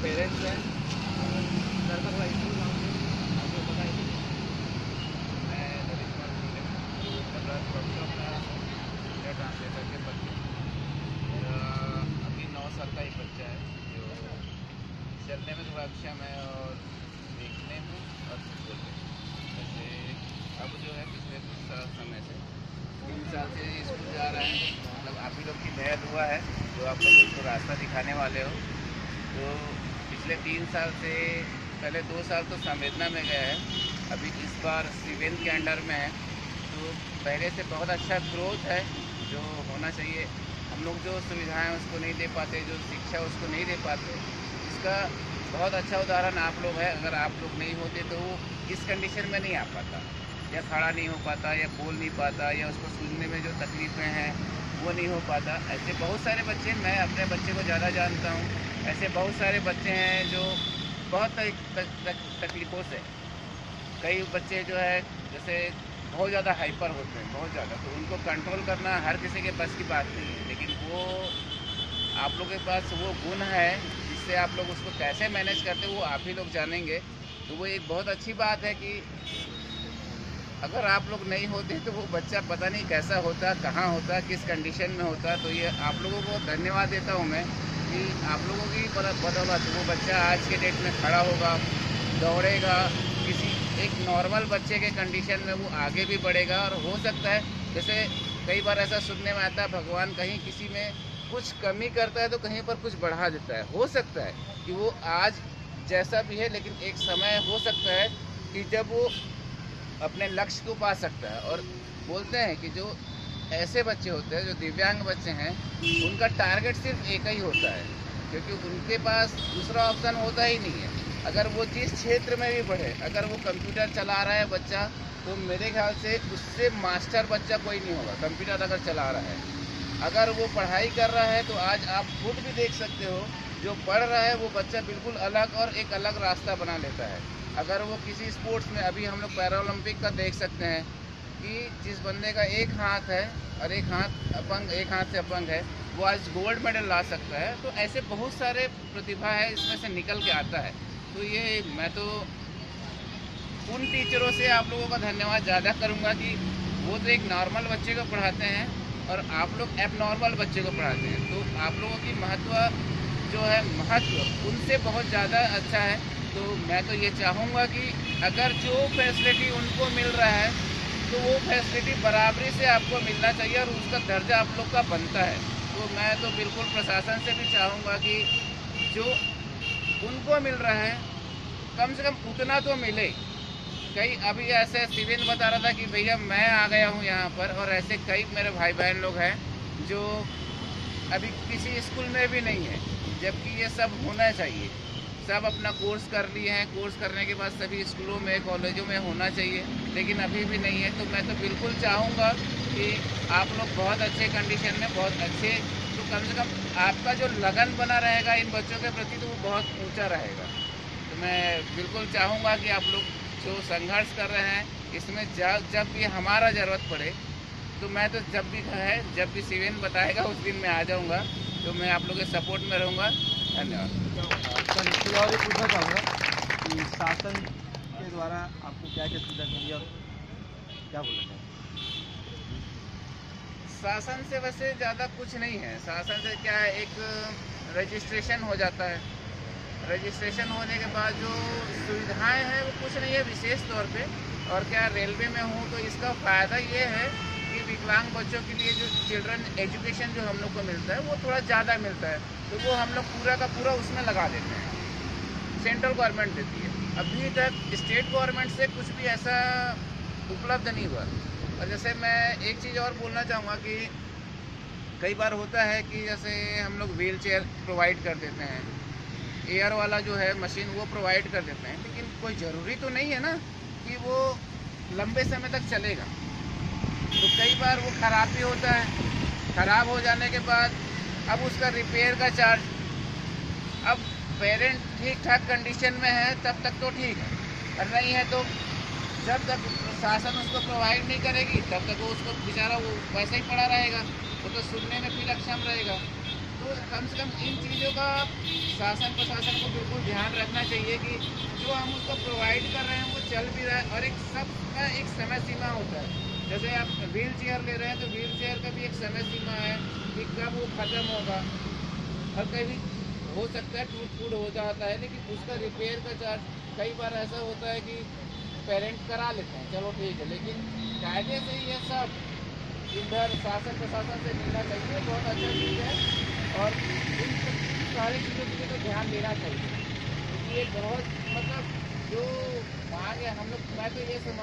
Parents हैं। Sir का थोड़ा स्कूल नाम आपको पता है? मैं नरेश कुमार इंडिया ट्रांसलेटर के बच्चे। मेरा अभी 9 साल का एक बच्चा है जो चलने में थोड़ा अक्षम है और देखने में और बोलने में। जैसे अब जो है पिछले कुछ समय से 3 साल से स्कूल जा रहा है, मतलब आप ही लोग की मेहर हुआ है जो आप लोग उसको रास्ता दिखाने वाले हो। तो पिछले 3 साल से पहले 2 साल तो संवेदना में गया है, अभी इस बार सिवेंद्र के अंडर में है। तो पहले से बहुत अच्छा ग्रोथ है जो होना चाहिए। हम लोग जो सुविधाएं उसको नहीं दे पाते, जो शिक्षा उसको नहीं दे पाते, इसका बहुत अच्छा उदाहरण आप लोग है। अगर आप लोग नहीं होते तो वो इस कंडीशन में नहीं आ पाता, या खड़ा नहीं हो पाता, या बोल नहीं पाता, या उसको सुनने में जो तकलीफ़ें हैं वो नहीं हो पाता। ऐसे बहुत सारे बच्चे, मैं अपने बच्चे को ज़्यादा जानता हूँ, ऐसे बहुत सारे बच्चे हैं जो बहुत तकलीफ़ों से, कई बच्चे जो है जैसे बहुत ज़्यादा हाइपर होते हैं, बहुत ज़्यादा, तो उनको कंट्रोल करना हर किसी के बस की बात नहीं है। लेकिन वो आप लोगों के पास वो गुण है जिससे आप लोग उसको कैसे मैनेज करते हो वो आप ही लोग जानेंगे। तो वो एक बहुत अच्छी बात है कि अगर आप लोग नहीं होते तो वो बच्चा पता नहीं कैसा होता, कहाँ होता, किस कंडीशन में होता। तो ये आप लोगों को धन्यवाद देता हूँ मैं कि आप लोगों की बदौलत वो बच्चा आज के डेट में खड़ा होगा, दौड़ेगा, किसी एक नॉर्मल बच्चे के कंडीशन में वो आगे भी बढ़ेगा। और हो सकता है जैसे कई बार ऐसा सुनने में आता है भगवान कहीं किसी में कुछ कमी करता है तो कहीं पर कुछ बढ़ा देता है। हो सकता है कि वो आज जैसा भी है, लेकिन एक समय हो सकता है कि जब वो अपने लक्ष्य को पा सकता है। और बोलते हैं कि जो ऐसे बच्चे होते हैं जो दिव्यांग बच्चे हैं, उनका टारगेट सिर्फ एक ही होता है, क्योंकि उनके पास दूसरा ऑप्शन होता ही नहीं है। अगर वो जिस क्षेत्र में भी बढ़े, अगर वो कंप्यूटर चला रहा है बच्चा, तो मेरे ख्याल से उससे मास्टर बच्चा कोई नहीं होगा। कंप्यूटर अगर चला रहा है, अगर वो पढ़ाई कर रहा है, तो आज आप खुद भी देख सकते हो जो पढ़ रहा है वो बच्चा बिल्कुल अलग और एक अलग रास्ता बना लेता है। अगर वो किसी स्पोर्ट्स में, अभी हम लोग पैरा ओलंपिक का देख सकते हैं कि जिस बंदे का एक हाथ है और एक हाथ से अपंग है, वो आज गोल्ड मेडल ला सकता है। तो ऐसे बहुत सारे प्रतिभा है इसमें से निकल के आता है। तो ये मैं तो उन टीचरों से आप लोगों का धन्यवाद ज़्यादा करूँगा कि वो तो एक नॉर्मल बच्चे को पढ़ाते हैं और आप लोग एबनॉर्मल बच्चे को पढ़ाते हैं। तो आप लोगों की महत्व उनसे बहुत ज़्यादा अच्छा है। तो मैं तो ये चाहूँगा कि अगर जो फैसिलिटी उनको मिल रहा है तो वो फैसिलिटी बराबरी से आपको मिलना चाहिए और उसका दर्जा आप लोग का बनता है। तो मैं तो बिल्कुल प्रशासन से भी चाहूँगा कि जो उनको मिल रहा है कम से कम उतना तो मिले। कई अभी ऐसे सिविल बता रहा था कि भैया मैं आ गया हूँ यहाँ पर, और ऐसे कई मेरे भाई बहन लोग हैं जो अभी किसी स्कूल में भी नहीं है, जबकि ये सब होना चाहिए। सब अपना कोर्स कर लिए हैं, कोर्स करने के बाद सभी स्कूलों में, कॉलेजों में होना चाहिए, लेकिन अभी भी नहीं है। तो मैं तो बिल्कुल चाहूँगा कि आप लोग बहुत अच्छे कंडीशन में, बहुत अच्छे, तो कम से कम आपका जो लगन बना रहेगा इन बच्चों के प्रति, तो वो बहुत ऊँचा रहेगा। तो मैं बिल्कुल चाहूँगा कि आप लोग जो संघर्ष कर रहे हैं इसमें जब भी हमारा ज़रूरत पड़े, तो मैं तो जब भी सिवेन बताएगा उस दिन मैं आ जाऊँगा। तो मैं आप लोगों के सपोर्ट में रहूँगा। धन्यवाद। सर इसके और ये पूछना चाहूँगा कि शासन के द्वारा आपको क्या क्या सुविधा मिली और क्या बोलना चाहिए? शासन से वैसे ज़्यादा कुछ नहीं है। शासन से क्या है, एक रजिस्ट्रेशन हो जाता है। रजिस्ट्रेशन होने के बाद जो सुविधाएं हैं वो कुछ नहीं है विशेष तौर पे। और क्या रेलवे में हूँ तो इसका फ़ायदा ये है कि विकलांग बच्चों के लिए जो चिल्ड्रन एजुकेशन जो हम लोग को मिलता है वो थोड़ा ज़्यादा मिलता है, तो वो हम लोग पूरा का पूरा उसमें लगा देते हैं। सेंट्रल गवर्नमेंट देती है। अभी तक स्टेट गवर्नमेंट से कुछ भी ऐसा उपलब्ध नहीं हुआ। और जैसे मैं एक चीज़ और बोलना चाहूँगा कि कई बार होता है कि जैसे हम लोग व्हील चेयर प्रोवाइड कर देते हैं, एयर वाला जो है मशीन वो प्रोवाइड कर देते हैं, लेकिन कोई ज़रूरी तो नहीं है ना कि वो लंबे समय तक चलेगा। तो कई बार वो ख़राब भी होता है। ख़राब हो जाने के बाद अब उसका रिपेयर का चार्ज, अब पेरेंट ठीक ठाक कंडीशन में है तब तक तो ठीक है, और नहीं है तो जब तक शासन उसको प्रोवाइड नहीं करेगी तब तक वो उसको बेचारा वो वैसे ही पड़ा रहेगा, वो तो सुनने में फिर अक्षम रहेगा। तो तो कम से कम इन चीज़ों का शासन प्रशासन को बिल्कुल ध्यान रखना चाहिए कि जो हम उसको प्रोवाइड कर रहे हैं वो चल भी रहा है, और एक सबका एक समय सीमा होता है। जैसे आप व्हील चेयर ले रहे हैं तो व्हील चेयर का भी एक समय सीमा है कि कब वो ख़त्म होगा, और कभी हो सकता है टूट फूट हो जाता है, लेकिन उसका रिपेयर का चार्ज कई बार ऐसा होता है कि पेरेंट करा लेते हैं, चलो ठीक है, लेकिन कायदे से ये सब इधर शासन प्रशासन से मिलना चाहिए, बहुत अच्छा चीज़ है, और इन सारी चीज़ों की तो ध्यान देना चाहिए, क्योंकि ये बहुत मतलब जो मांग है हम लोग, मैं तो ये समझ